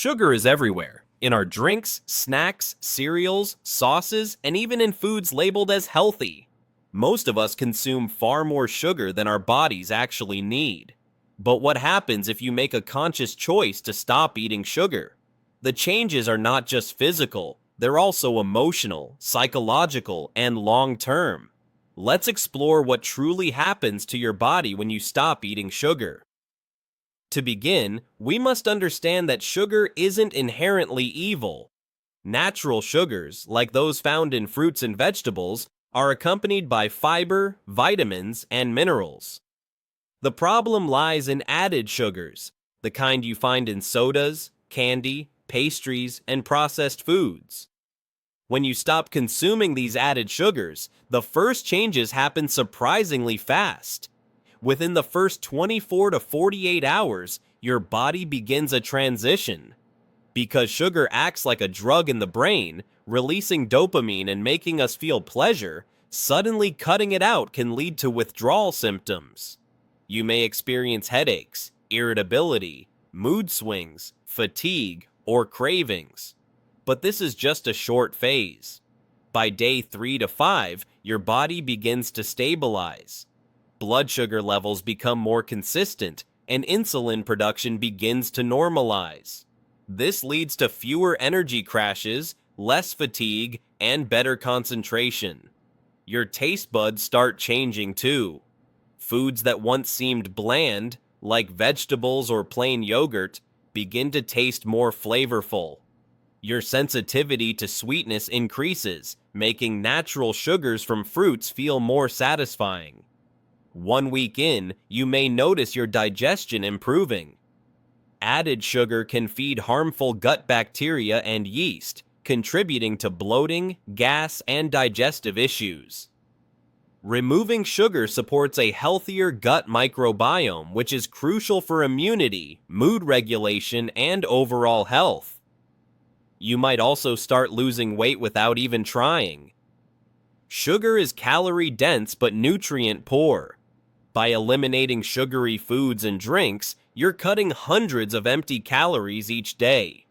Sugar is everywhere, in our drinks, snacks, cereals, sauces, and even in foods labeled as healthy. Most of us consume far more sugar than our bodies actually need. But what happens if you make a conscious choice to stop eating sugar? The changes are not just physical, they're also emotional, psychological, and long-term. Let's explore what truly happens to your body when you stop eating sugar. To begin, we must understand that sugar isn't inherently evil. Natural sugars, like those found in fruits and vegetables, are accompanied by fiber, vitamins, and minerals. The problem lies in added sugars, the kind you find in sodas, candy, pastries, and processed foods. When you stop consuming these added sugars, the first changes happen surprisingly fast. Within the first 24 to 48 hours, your body begins a transition. Because sugar acts like a drug in the brain, releasing dopamine and making us feel pleasure, suddenly cutting it out can lead to withdrawal symptoms. You may experience headaches, irritability, mood swings, fatigue, or cravings. But this is just a short phase. By day 3 to 5, your body begins to stabilize. Blood sugar levels become more consistent, and insulin production begins to normalize. This leads to fewer energy crashes, less fatigue, and better concentration. Your taste buds start changing too. Foods that once seemed bland, like vegetables or plain yogurt, begin to taste more flavorful. Your sensitivity to sweetness increases, making natural sugars from fruits feel more satisfying. 1 week in, you may notice your digestion improving. Added sugar can feed harmful gut bacteria and yeast, contributing to bloating, gas, and digestive issues. Removing sugar supports a healthier gut microbiome, which is crucial for immunity, mood regulation, and overall health. You might also start losing weight without even trying. Sugar is calorie-dense but nutrient-poor. By eliminating sugary foods and drinks, you're cutting hundreds of empty calories each day.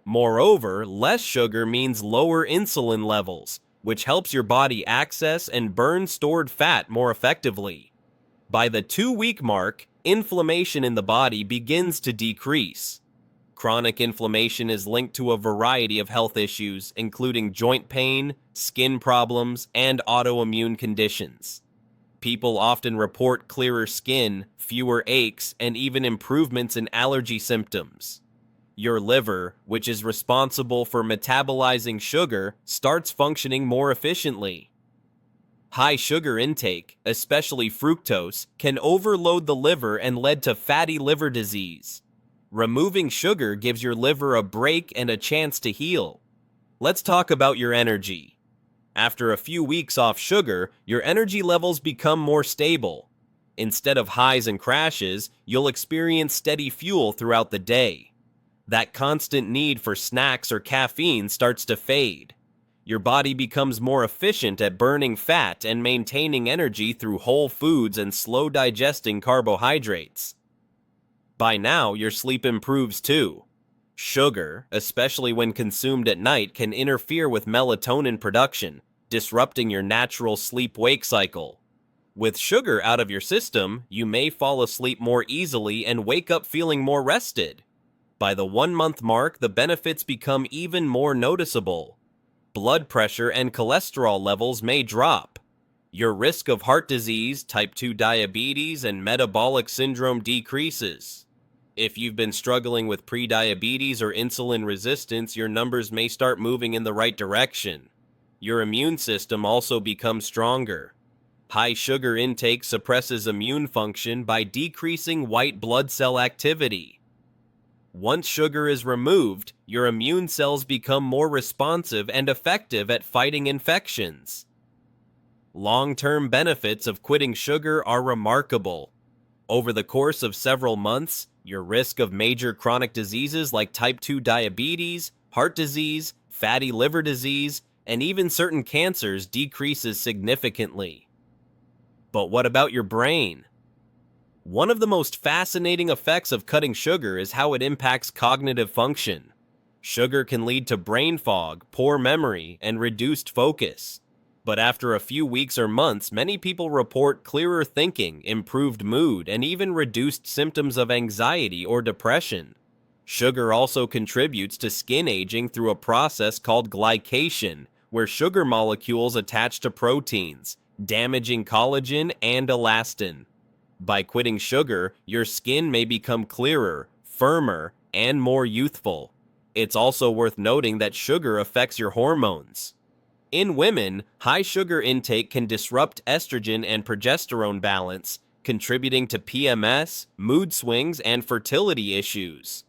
Moreover, less sugar means lower insulin levels, which helps your body access and burn stored fat more effectively. By the 2-week mark, inflammation in the body begins to decrease. Chronic inflammation is linked to a variety of health issues, including joint pain, skin problems, and autoimmune conditions. People often report clearer skin, fewer aches, and even improvements in allergy symptoms. Your liver, which is responsible for metabolizing sugar, starts functioning more efficiently. High sugar intake, especially fructose, can overload the liver and lead to fatty liver disease. Removing sugar gives your liver a break and a chance to heal. Let's talk about your energy. After a few weeks off sugar, your energy levels become more stable. Instead of highs and crashes, you'll experience steady fuel throughout the day. That constant need for snacks or caffeine starts to fade. Your body becomes more efficient at burning fat and maintaining energy through whole foods and slow digesting carbohydrates. By now, your sleep improves too. Sugar, especially when consumed at night, can interfere with melatonin production, disrupting your natural sleep-wake cycle. With sugar out of your system, you may fall asleep more easily and wake up feeling more rested. By the 1-month mark, the benefits become even more noticeable. Blood pressure and cholesterol levels may drop. Your risk of heart disease, type 2 diabetes, and metabolic syndrome decreases. If you've been struggling with prediabetes or insulin resistance, your numbers may start moving in the right direction. Your immune system also becomes stronger. High sugar intake suppresses immune function by decreasing white blood cell activity. Once sugar is removed, your immune cells become more responsive and effective at fighting infections. Long-term benefits of quitting sugar are remarkable. Over the course of several months, your risk of major chronic diseases like type 2 diabetes, heart disease, fatty liver disease, and even certain cancers decreases significantly. But what about your brain? One of the most fascinating effects of cutting sugar is how it impacts cognitive function. Sugar can lead to brain fog, poor memory, and reduced focus. But after a few weeks or months, many people report clearer thinking, improved mood, and even reduced symptoms of anxiety or depression. Sugar also contributes to skin aging through a process called glycation, where sugar molecules attach to proteins, damaging collagen and elastin. By quitting sugar, your skin may become clearer, firmer, and more youthful. It's also worth noting that sugar affects your hormones. In women, high sugar intake can disrupt estrogen and progesterone balance, contributing to PMS, mood swings, and fertility issues.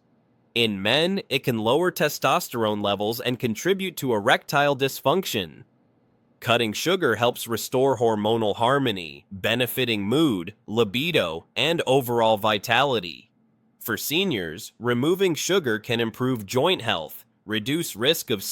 In men, it can lower testosterone levels and contribute to erectile dysfunction. Cutting sugar helps restore hormonal harmony, benefiting mood, libido, and overall vitality. For seniors, removing sugar can improve joint health, reduce risk of